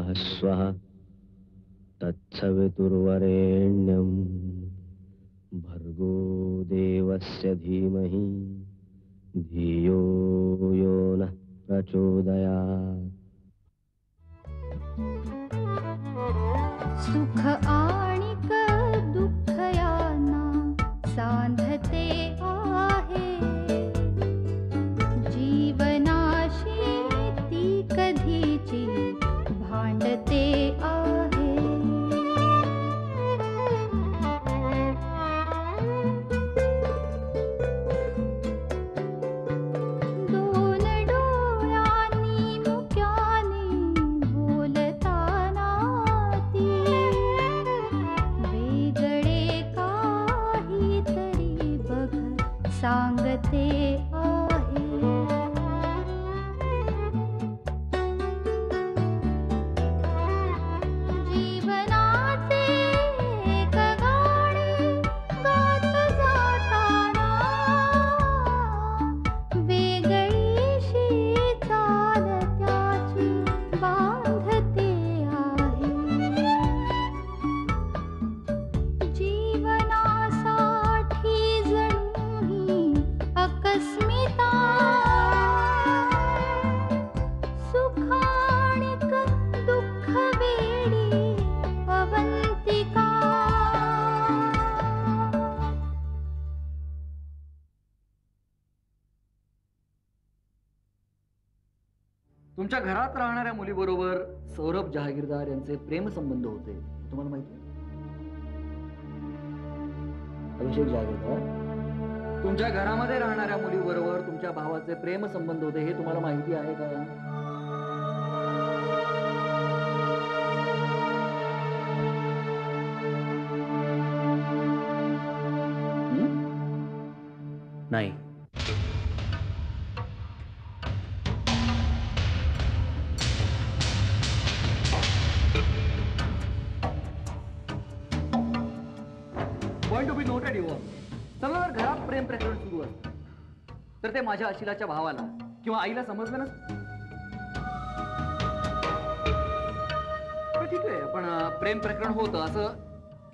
नमः स्वाहा तत्सवितुर्वरेण्यं भर्गो देवस्य धीमहि धियो यो नः प्रचोदयात्। सुख आणिक दुःख यांना सांधते आहे, जीवनाशी ती कधीची भांडते आहे। दोन डोळ्यांनी मुक्याने बोलताना ती वेगळे काहीतरी बघ सांगते आहे। जीवनाचे एक गाणे गात जाताना वेगळीशी चाल त्याची बांधते आहे। जीवनासाठी जणू ही अकस्मिता, सुखाणिक दुःख वेडी अवंतिका। तुमच्या घरात राहणाऱ्या मुलीबरोबर सौरभ जहागीरदार यांचे प्रेम संबंध होते, तुम्हाला माहिती आहे? अभिषेक जहागीरदार, तुमच्या घरामध्ये राहणाऱ्या मुलीबरोबर तुमच्या भावाचे प्रेम संबंध होते हे तुम्हाला माहिती आहे का? नाही. Point to be noted your. समजा जर घरात प्रेम प्रकरण सुरू असतं तर ते माझ्या अशिलाच्या भावाला किंवा आईला समजलं नसतं. पण ठीक आहे, पण प्रेम प्रकरण होतं असं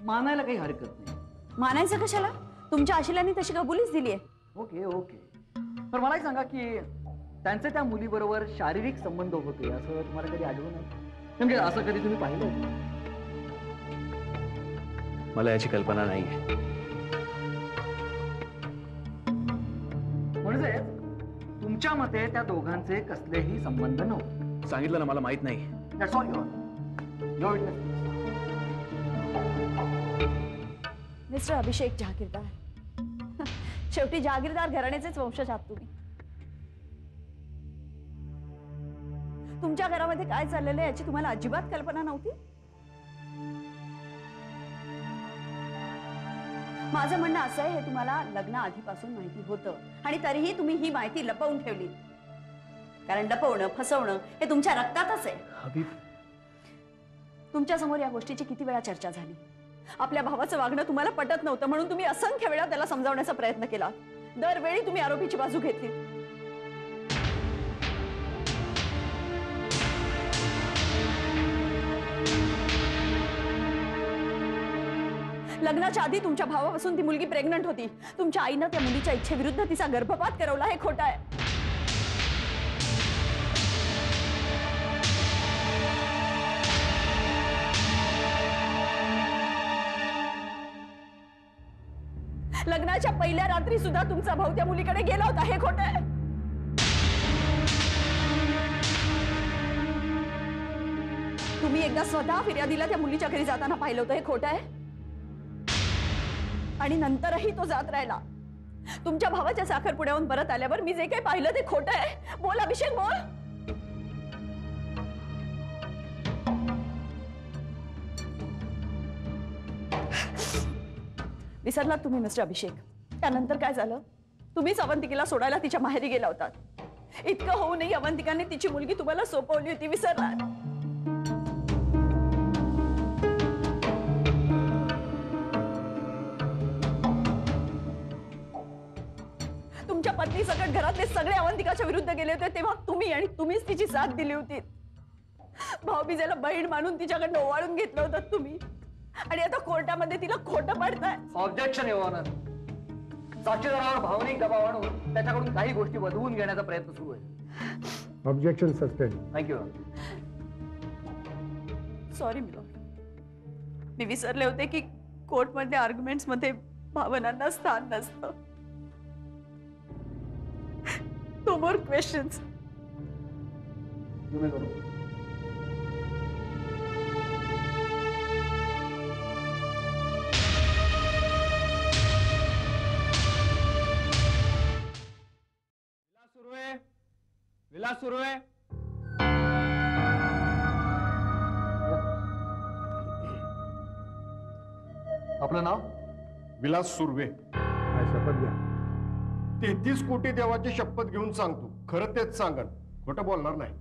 मानायला काही हरकत नाही. मानायचं कशाला? तुमच्या आशिलांनी तशी कबुलीच दिली आहे. ओके ओके, पण मला एक सांगा की त्यांचे त्या मुलीबरोबर शारीरिक संबंध होते असं तुम्हाला कधी आढळून नाही? म्हणजे असं कधी तुम्ही पाहिलं? मला याची कल्पना नाही. म्हणजे तुमच्या मते त्या दोघांचे कसलेही संबंध नव्हते? सांगितलं ना, मला माहित नाही. That's all your witness. Mister Abhishek Jahagirdar, शेवटी जहागीरदार घराण्याचेच वंशज आहात तुम्ही. तुमच्या घरामध्ये काय चाललेलं याची तुम्हाला अजिबात कल्पना नव्हती? माझं म्हणणं असं आहे, हे तुम्हाला लग्न आधीपासून माहिती होतं आणि तरीही तुम्ही ही माहिती लपवून ठेवली. कारण लपवणं, फसवणं हे तुमच्या रक्तातच आहे. तुमच्या समोर या गोष्टीची किती वेळा चर्चा झाली. आपल्या भावाचं वागणं तुम्हाला पटत नव्हतं म्हणून तुम्ही असंख्य वेळा त्याला समजावण्याचा प्रयत्न केला. दरवेळी तुम्ही आरोपीची बाजू घेतली. लग्नाच्या आधी तुमच्या भावापासून ती मुलगी प्रेग्नंट होती. तुमच्या आईनं त्या मुलीच्या इच्छेविरुद्ध तिचा गर्भपात करवला हे खोटं आहे. लग्नाच्या पहिल्या रात्री सुद्धा तुमचा भाऊ त्या मुलीकडे गेला होता हे खोटं आहे. तुम्ही एकदा स्वतः फिर्यादीला त्या मुलीच्या घरी जाताना पाहिलं होतं हे खोटं आहे. आणि नंतरही तो जात राहिला. तुमच्या भावाच्या साखरपुड्याहून परत आल्यावर मी जे काही पाहिलं ते खोटं आहे. बोल अभिषेक, बोल. विसरलात तुम्ही मिस्टर अभिषेक? त्यानंतर काय झालं? तुम्हीच अवंतिकेला सोडायला तिच्या माहेरी गेला होतात. इतकं होऊनही अवंतिकाने तिची मुलगी तुम्हाला सोपवली होती, विसरलात? तुमच्या पत्नी सकट घरातले सगळे अवंतिकाच्या विरुद्ध गेले होते तेव्हा तुम्ही आणि तुम्हीच तिची साथ दिली होती. भाऊबीजेला बहीण मानून तिच्याकडनं ओवाळून घेतलं होतं तुम्ही, आणि आता कोर्टामध्ये तिला खोटं पाडताय. Objection your honour. साक्षीदारावर भावनिक दबाव आणून त्याच्याकडून काही गोष्टी वधवून घेण्याचा प्रयत्न सुरू आहे. Objection sustain. Thank you. Sorry my lord, मी विसरले होते की कोर्टमधल्या आर्ग्युमेंट्स मध्ये भावनांना स्थान नसतं. नो मोर क्वेश्चन्स. विलास सुरू आहे. आपलं नाव? विलास सुर्वे. काय शपथ घ्या. 33 कोटी देवाची शपथ घेऊन सांगतो, खरं तेच सांगन, खोटं बोलणार नाही.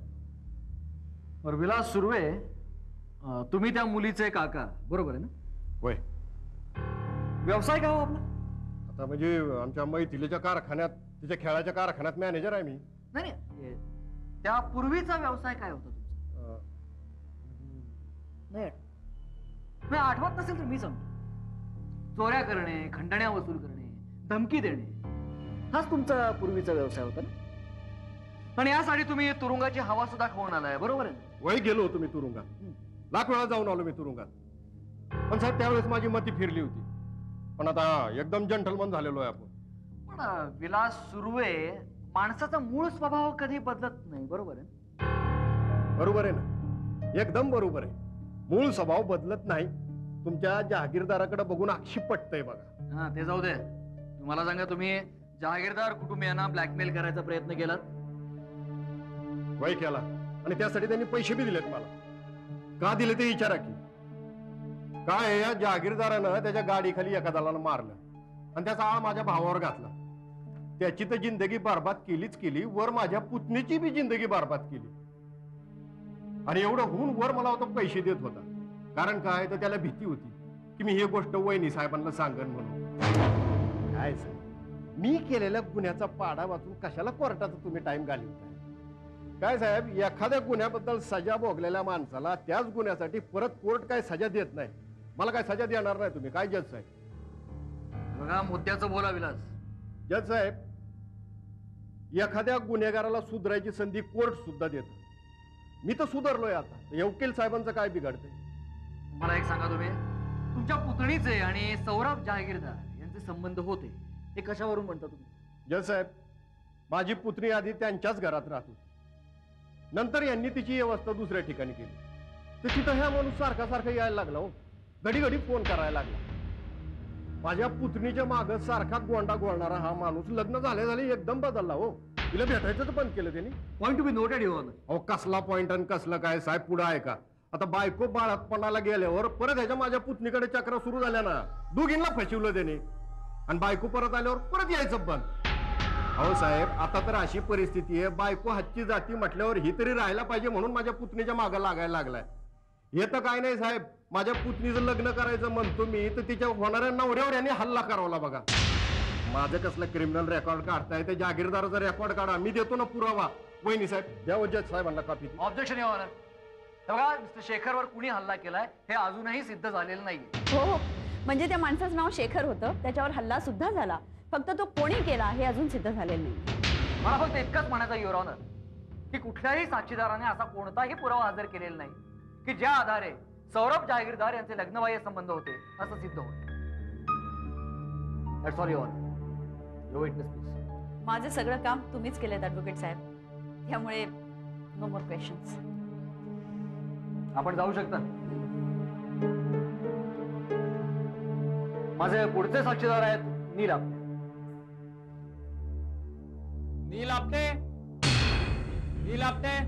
बरं विलास सुर्वे, तुम्ही त्या मुलीचे काका बरोबर आहे ना? होय. व्यवसाय काय हो आपला? आता म्हणजे आमच्या मैथिलीच्या कारखान्यात, तिच्या खेळाच्या कारखान्यात मॅनेजर आहे मी. नाही नाही, त्या पूर्वीचा व्यवसाय काय होता तुमचा? नाही आठवत नसेल तर मी सांगतो. चोऱ्या करणे, खंडण्या वसूल करणे, धमकी देणे, हाच तुमचा पूर्वीचा व्यवसाय होता ना? आणि यासाठी तुम्ही तुरुंगाची हवा सुद्धा खाऊन आलाय, बरोबर आहे? वय गेलो होतो मी तुरुंगात, लाख वेळा जाऊन आलो मी तुरुंगात. पण साहेब त्यावेळेस माझी मती फिरली होती. पण आता एकदम जंटलमन झालेलो आहे आपण. पण विलास सुर्वे, माणसाचा मूळ स्वभाव कधी बदलत नाही, बरोबर आहे? बरोबर आहे ना, एकदम बरोबर आहे. मूळ स्वभाव बदलत नाही. तुमच्या जहागीरदाराकडे बघून अक्षी पटतंय बघा. हा ते जाऊ दे. मला सांगा, तुम्ही जहागीरदार कुटुंबियांना ब्लॅकमेल करायचा प्रयत्न केलात? वय केला, आणि त्यासाठी त्यांनी पैसे बी दिलेत मला. का दिले ते विचारा की. काय या जहागीरदारानं त्याच्या गाडीखाली एका दलाला मारलं आणि त्याचा आळ माझ्या भावावर घातला. त्याची तर जिंदगी बरबाद केलीच केली, वर माझ्या पुतणीची बी जिंदगी बरबाद केली. आणि एवढं होऊन वर मला होता पैसे देत होता. कारण काय, तर त्याला भीती होती की मी ही गोष्ट वहिनी साहेबांना सांगन म्हणून. काय साहेब, मी केलेल्या गुन्ह्याचा पाडा वाचून कशाला कोर्टाचा तुम्ही टाइम घालवताय? काय साहेब, एखाद्या गुन्ह्याबद्दल सजा भोगलेल्या माणसाला त्याच गुन्ह्यासाठी परत कोर्ट काय सजा देत नाही. मला काय सजा देणार नाही तुम्ही? काय जज साहेब? बघा, मुद्द्याचं बोला विलास. जज साहेब, एखाद्या गुन्हेगाराला सुधारायची संधी कोर्ट सुद्धा देत. मी तर सुधारलोय, आता वकील साहेबांचं काय बिघडतंय? मला एक सांगा, तुम्ही तुमच्या पुतणीचे आणि सौरभ जहागीरदार यांचे संबंध होते, हे कशावरून म्हणता तुम्ही? जज साहेब, माझी पुतणी आधी त्यांच्याच घरात राहत होती. नंतर यांनी तिची व्यवस्था दुसऱ्या ठिकाणी केली. तर तिथं ह्या माणूस सारखा सारखा यायला लागला हो. घडी घडी फोन करायला लागला. माझ्या पुतणीच्या माग सारखा गोंडा गोळणारा हा माणूस लग्न झाले एकदम बदलला हो. तिला भेटायचं बंद केलं त्यांनी. Point to be noted your honour. अहो कसला पॉइंट आणि कसलं काय साहेब, पुढे आहे का? आता बायको बाळातपणाला गेल्यावर परत ह्याच्या माझ्या पुतणीकडे चक्र सुरू झाल्या ना. दोघींना फसवलं त्याने, आणि बायको परत आल्यावर परत यायचं बंद. अहो साहेब, आता तर अशी परिस्थिती आहे, बायको हातची जाती म्हटल्यावर ही तरी राहायला पाहिजे, म्हणून माझ्या पुतणीच्या मागं लागायला लागलाय. हे तर काय नाही साहेब, माझ्या पुतणीचं लग्न करायचं म्हणतो मी, तर तिच्या होणाऱ्या नवऱ्यावर यांनी हल्ला करावला बघा. माझं कसलं क्रिमिनल रेकॉर्ड काढताय? ते जागीरदाराचा रेकॉर्ड काढा, मी देतो ना पुरावा. वहिनी साहेब द्या, जज साहेबांना कॉपी. Objection your honour. बघा, मिस्टर शेखरवर कुणी हल्ला केलाय हे अजूनही सिद्ध झालेलं नाहीये. हो, म्हणजे त्या माणसाचं नाव शेखर होतं, त्याच्यावर हल्ला सुद्धा झाला. फक्त तो कोणी केला हे अजून सिद्ध झालेलं नाही. मला फक्त इतकंच म्हणायचं युअर ऑनर, की कुठल्याही साक्षीदाराने असा कोणताही पुरावा हजर केलेला नाही की ज्या आधारे सौरभ जहागीरदार यांचे लग्नबाह्य संबंध होते असं सिद्ध होईल. That's all your honour. Your witness please. माझं सगळं काम तुम्हीच केलेत ॲडव्होकेट साहेब, त्यामुळे नो मोर क्वेश्चन्स. आपण जाऊ शकता. माझे पुढचे साक्षीदार आहेत नील आपटे. नील आपटे. नील आपटे.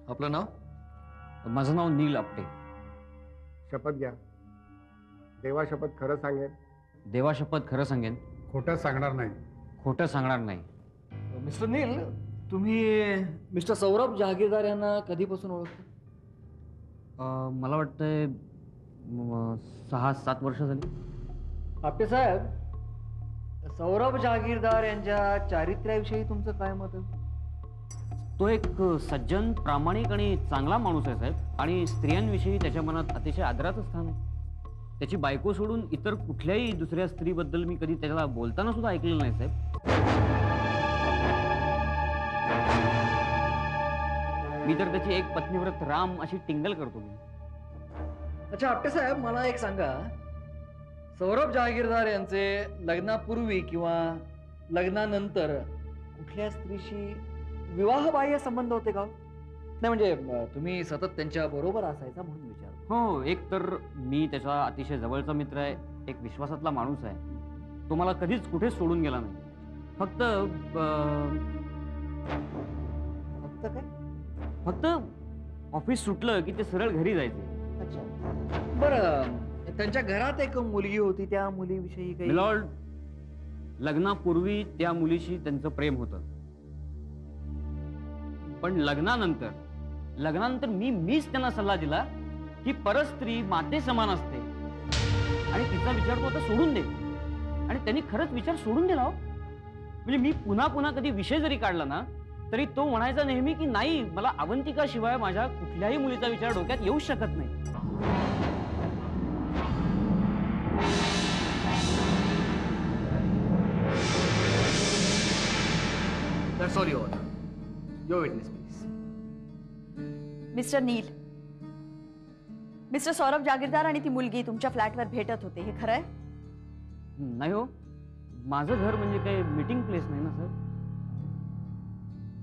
आपलं नाव? माझं नाव नील आपटे. शपथ घ्या. देवा शपथ खरं सांगेन, देवा शपथ खरं सांगेन, खोटं सांगणार नाही. खोटं सांगणार नाही. मिस्टर नील, तुम्ही मिस्टर सौरभ जहागीरदार यांना कधीपासून ओळखता? मला वाटतंय 6-7 वर्ष झाली. आपटे साहेब, सौरभ जहागीरदार यांच्या चारित्र्याविषयी तुमचं काय मत आहे? तो एक सज्जन, प्रामाणिक आणि चांगला माणूस आहे साहेब. आणि स्त्रियांविषयी त्याच्या मनात अतिशय आदराचं स्थान आहे. त्याची बायको सोडून इतर कुठल्याही दुसऱ्या स्त्रीबद्दल मी कधी त्याला बोलताना सुद्धा ऐकलेलं नाही साहेब. मी तर त्याची एक पत्नीव्रत राम अशी टिंगल करतो मी. अच्छा आपटे साहेब, मला एक सांगा, सौरभ जहागीरदार यांचे लग्नापूर्वी किंवा लग्नानंतर कुठल्या स्त्रीशी विवाहबाह्य संबंध होते का? नाही म्हणजे तुम्ही सतत त्यांच्या बरोबर असायचा म्हणून विचार. हो, एक तर मी त्याचा अतिशय जवळचा मित्र आहे, एक विश्वासातला माणूस आहे. तो मला कधीच कुठेच सोडून गेला नाही. फक्त फक्त काय? फक्त ऑफिस सुटलं की ते सरळ घरी जायचे. अच्छा, बरं, त्यांच्या घरात एक मुलगी होती, त्या मुलीविषयी काही? मिलॉर्ड, लग्नापूर्वी त्या मुलीशी त्यांचं प्रेम होतं. पण लग्नानंतर मीच त्यांना सल्ला दिला की परस्त्री माते समान असते आणि तिचा विचार तो आता सोडून दे. आणि त्यांनी खरंच विचार सोडून दिला. म्हणजे मी पुन्हा कधी विषय जरी काढला ना तरी तो म्हणायचा नेहमी की नाही, मला अवंतिका शिवाय माझ्या कुठल्याही मुलीचा विचार डोक्यात येऊ शकत नाही. That's all your honor. Your witness, please. Mister Neel, mister Saurabh Jagirdar आणि ती मुलगी तुमच्या फ्लॅटवर भेटत होते, हे खरं आहे? नाही हो, माझं घर म्हणजे काही मीटिंग प्लेस नाही ना सर.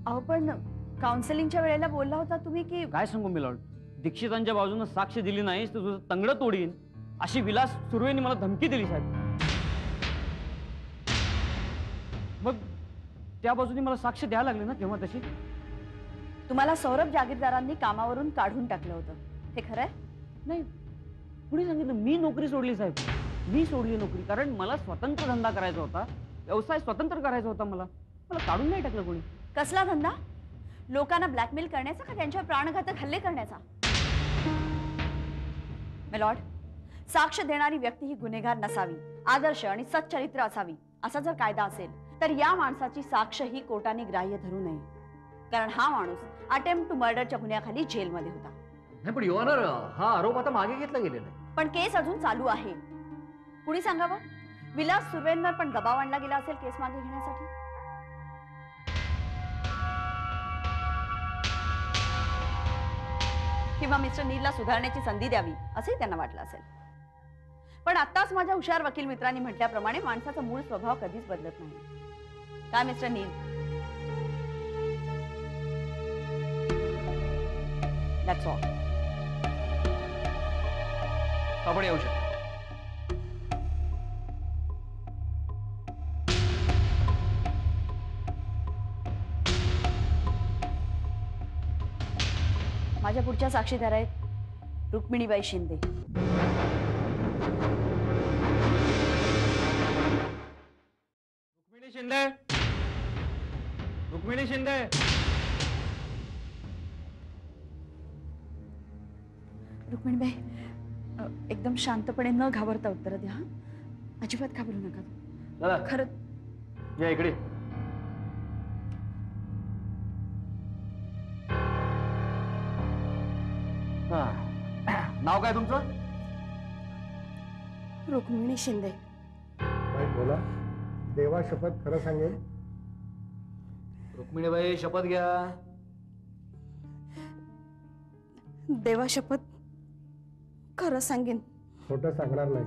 अहो पण काउन्सिलिंगच्या वेळेला बोलला होता तुम्ही की काय सांगू मिलॉर्ड, दीक्षितांच्या बाजूने साक्ष दिली नाहीस तर तुझं तंगड तोडीन अशी विलास सुर्वेनी मला धमकी दिली साहेब. मग त्या बाजूने मला साक्ष द्यायला लागली ना तेव्हा तशी. तुम्हाला सौरभ जागीरदारांनी कामावरून काढून टाकलं होतं, हे खरं आहे? नाही, कुणी सांगितलं? मी नोकरी सोडली साहेब. मी सोडली नोकरी कारण मला स्वतंत्र धंदा करायचा होता, व्यवसाय स्वतंत्र करायचा होता. मला काढून नाही टाकलं कोणी. कसला धंदा? लोकांना ब्लॅकमेल करण्याचा का त्यांच्यावर प्राणघातक हल्ले करण्याचा? मिलॉर्ड, साक्ष देणारी व्यक्ती ही गुन्हेगार नसावी, आदर्श आणि सच्चरित्र असावी असा जर कायदा असेल तर या माणसाची साक्ष ही कोर्टाने ग्राह्य धरू नये, कारण हा माणूस अटेम्प्ट टू मर्डरच्या गुन्ह्याखाली जेलमध्ये होता. नाही पण युअर ऑनर, हा आरोप आता मागे घेतला गेलेला आहे. पण केस अजून चालू आहे. कुणी सांगावं, विलास सुर्वेंवर पण दबाव आणला गेला असेल केस मागे घेण्यासाठी? किंवा मिस्टर नीलला सुधारण्याची संधी द्यावी असंही त्यांना वाटलं असेल. पण आत्ताच माझ्या हुशार वकील मित्रांनी म्हटल्याप्रमाणे माणसाचा मूळ स्वभाव कधीच बदलत नाही. काय मिस्टर नील? That's all. आपण येऊ शकतो. माझ्या पुढच्या साक्षीदार आहेत रुक्मिणीबाई शिंदे. रुक्मिणी शिंदे. रुक्मिणीबाई, एकदम शांतपणे न घाबरता उत्तर द्या. अजिबात घाबरू नका. दादा खरं या इकडे. नाव काय तुमचं? रुक्मिणी शिंदे. बाई बोला. देवा शपथ खरं सांगेल. रुक्मिणीबाई शपथ घ्या. देवा शपथ खरं सांगेन. खोटं सांगणार नाही.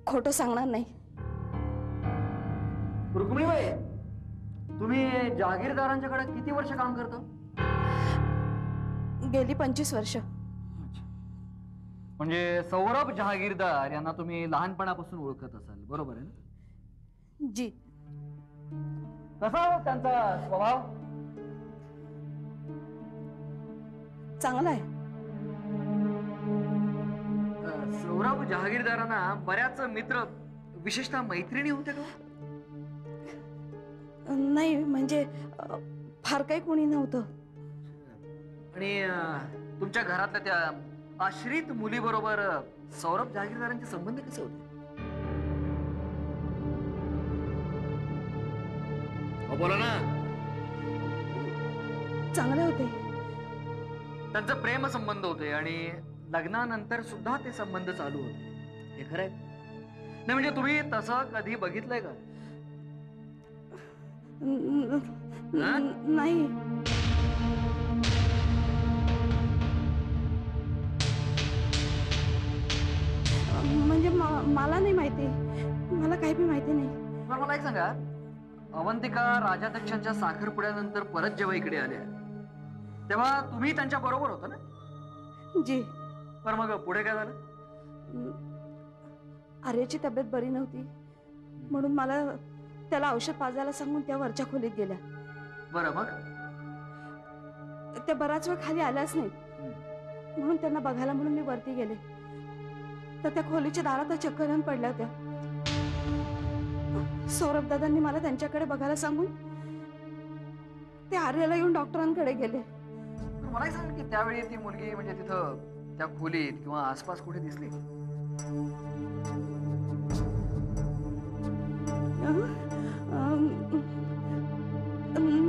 खोटं सांगणार नाही. रुक्मिणीबाई, तुम्ही जहागीरदारांच्याकडे किती वर्ष काम करता? गेली 25 वर्ष. म्हणजे सौरभ जहागीरदार यांना तुम्ही लहानपणापासून ओळखत असाल, बरोबर आहे ना? जी. कसा हो त्यांचा स्वभाव? चांगला आहे. सौरभ जहागीरदारांना बऱ्याच मित्र, विशेषतः मैत्रिणी होते का? नाही म्हणजे फार काही कोणी नव्हतं. आणि तुमच्या घरातल्या त्या आश्रित मुलीबरोबर सौरभ जहागीरदारांचे संबंध कसे होते? अहो, बोला ना. चांगले होते. त्यांचं प्रेम संबंध होते आणि लग्नानंतर सुद्धा ते संबंध चालू होते. हे खरंय? नाही म्हणजे तुम्ही तसं कधी बघितलंय का? हा? नाही. म्हणजे मला नाही माहिती. मला काही बी माहिती नाही. पण मला एक सांगा, अवंतिका राजाध्यक्षांच्या साखरपुड्यानंतर परत जेव्हा इकडे आल्या तेव्हा तुम्ही त्यांच्या बरोबर होता ना? जी. पण मग पुढे काय झालं? आर्याची तब्येत बरी नव्हती म्हणून मला त्याला औषध पाजायला सांगून त्या वरच्या खोलीत गेल्या. बरं, मग त्या बराच वेळ खाली आल्याच नाही म्हणून त्यांना बघायला म्हणून मी वरती गेले तर त्या खोलीच्या दारात चक्कर येऊन पडल्या होत्या. सौरभ दादांनी मला त्यांच्याकडे बघायला सांगून ते आर्याला येऊन डॉक्टरांकडे गेले. मला एक सांग की त्यावेळी ती मुलगी म्हणजे तिथं त्या खोलीत किंवा आसपास कुठे दिसली?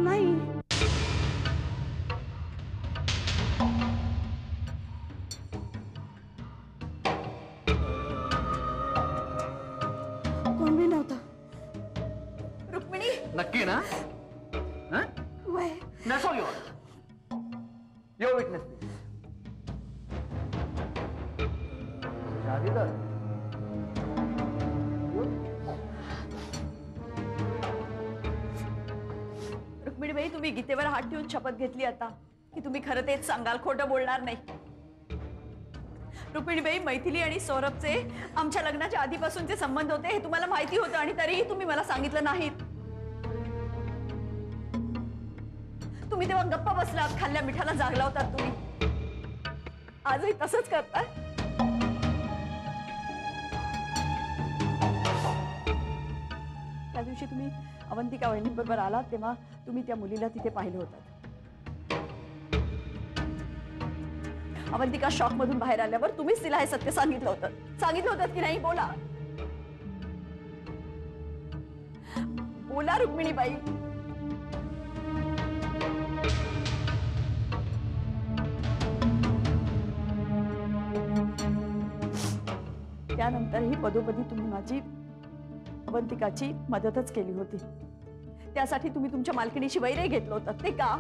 नाही. कोण बी नव्हता. रुक्मिणी. नक्की ना? वय. That's all yours. Your witness, please. Jahagirdar. Rukminibai, तुम्ही गीतेवर हात ठेवून शपथ घेतली आता की तुम्ही खरं तेच सांगाल, खोटं बोलणार नाही. रुक्मिणीबाई, मैथिली आणि सौरभचे आमच्या लग्नाच्या आधीपासूनचे संबंध होते हे तुम्हाला माहिती होतं आणि तरीही तुम्ही मला सांगितलं नाहीत. तुम्ही तेव्हा गप्प बसलात, खाल्ल्या मिठाला जागला होतात तुम्ही. आजही तसंच करताय. त्या दिवशी तुम्ही अवंतिका वहिनींबरोबर आलात तेव्हा तुम्ही त्या मुलीला तिथे पाहिलं होतं. अवंतिका शॉक मधून बाहेर आल्यावर तुम्हीच तिला हे सत्य सांगितलं होतं की नाही? बोला बोला रुक्मिणीबाई. त्यानंतरही पदोपदी तुम्ही माझी अवंतिकाची मदतच केली होती. त्यासाठी तुम्ही तुमच्या मालकिणीशी वैरही घेतलं होतं ते का?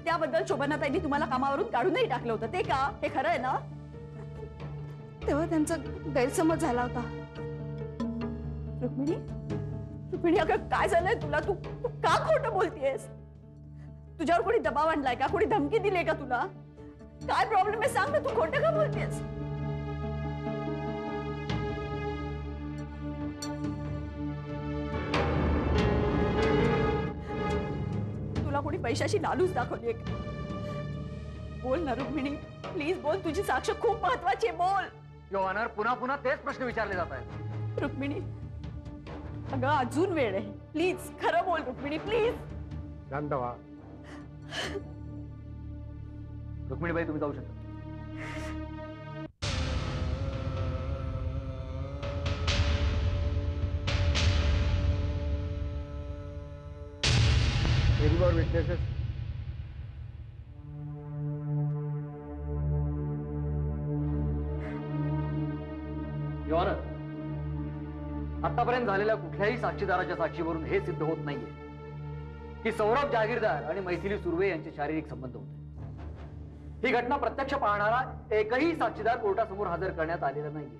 त्याबद्दल शोभनाताईंनी तुम्हाला कामावरून काढूनही टाकलं होतं ते का? हे खरं आहे ना? तेव्हा त्यांचा गैरसमज झाला होता. रुक्मिणी अगं काय झालंय तुला? तू का खोटं बोलतेस? तुझ्यावर कोणी दबाव आणलाय का? कोणी धमकी दिली का तुला? काय प्रॉब्लेम आहे सांग ना, तू खोटं का बोलतेस? तुला कोणी पैशाची लालूच दाखवली आहे का? बोल ना रुक्मिणी, प्लीज बोल. तुझी साक्ष खूप महत्वाची आहे, बोल. युअर ऑनर, पुन्हा पुन्हा तेच प्रश्न विचारले जात आहेत. रुक्मिणी अगं अजून वेळ आहे, प्लीज खरं बोल रुक्मिणी, प्लीज. शांत व्हा. रुक्मिणीबाई, तुम्ही जाऊ शकता. Any more witnesses? Your honour, आतापर्यंत झालेल्या कुठल्याही साक्षीदाराच्या साक्षीवरून हे सिद्ध होत नाहीये की सौरभ जहागीरदार आणि मैथिली सुर्वे यांचे शारीरिक संबंध होते. ही घटना प्रत्यक्ष पाहणारा एकही साक्षीदार कोर्टासमोर हजर करण्यात आलेला नाहीये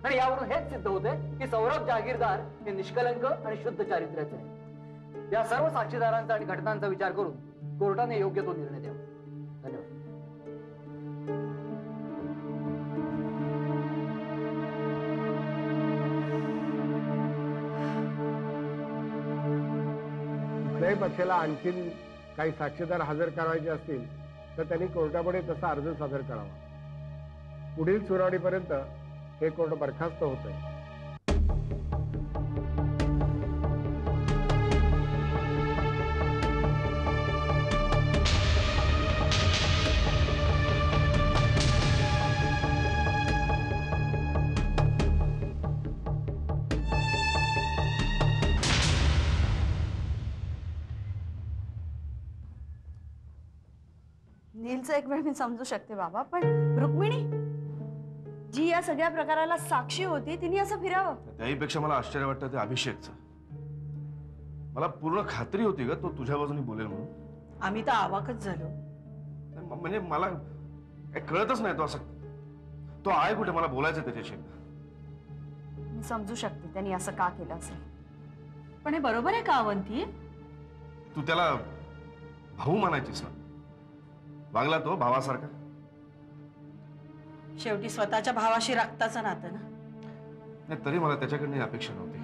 आणि यावरून हेच सिद्ध होते की सौरभ जहागीरदार हे निष्कलंक आणि शुद्ध चारित्र्याचे आहे. या सर्व साक्षीदारांचा आणि घटनांचा विचार करून कोर्टाने योग्य तो निर्णय द्यावा. धन्यवाद. कुठल्याही पक्षाला आणखीन काही साक्षीदार हजर करायचे असतील तर त्यांनी कोर्टापुढे तसा अर्ज सादर करावा. पुढील सुनावणीपर्यंत हे कोर्ट बरखास्त होत आहे. अभिचं एक वेळ मी समजू शकते बाबा, पण रुक्मिणी जी या सगळ्या प्रकाराला साक्षी होती तिने असं फिरावं? त्याहीपेक्षा मला आश्चर्य वाटतं ते अभिषेकचं. मला पूर्ण खात्री होती ग तो तुझ्या बाजूने बोलेल म्हणून. आम्ही तर आवाकच झालो. म्हणजे मला काही कळतच नाही तो असं, तो आहे कुठे, मला बोलायचं त्याच्याशी. मी समजू शकते त्यांनी असं का केलं असेल, पण हे बरोबर आहे का अवंती? तू त्याला भाऊ म्हणायचीस ना, वागला तो भावासारखा. शेवटी स्वतःच्या भावाशी रक्ताचं नातं ना. नाही तरी मला त्याच्याकडनं ही अपेक्षा नव्हती.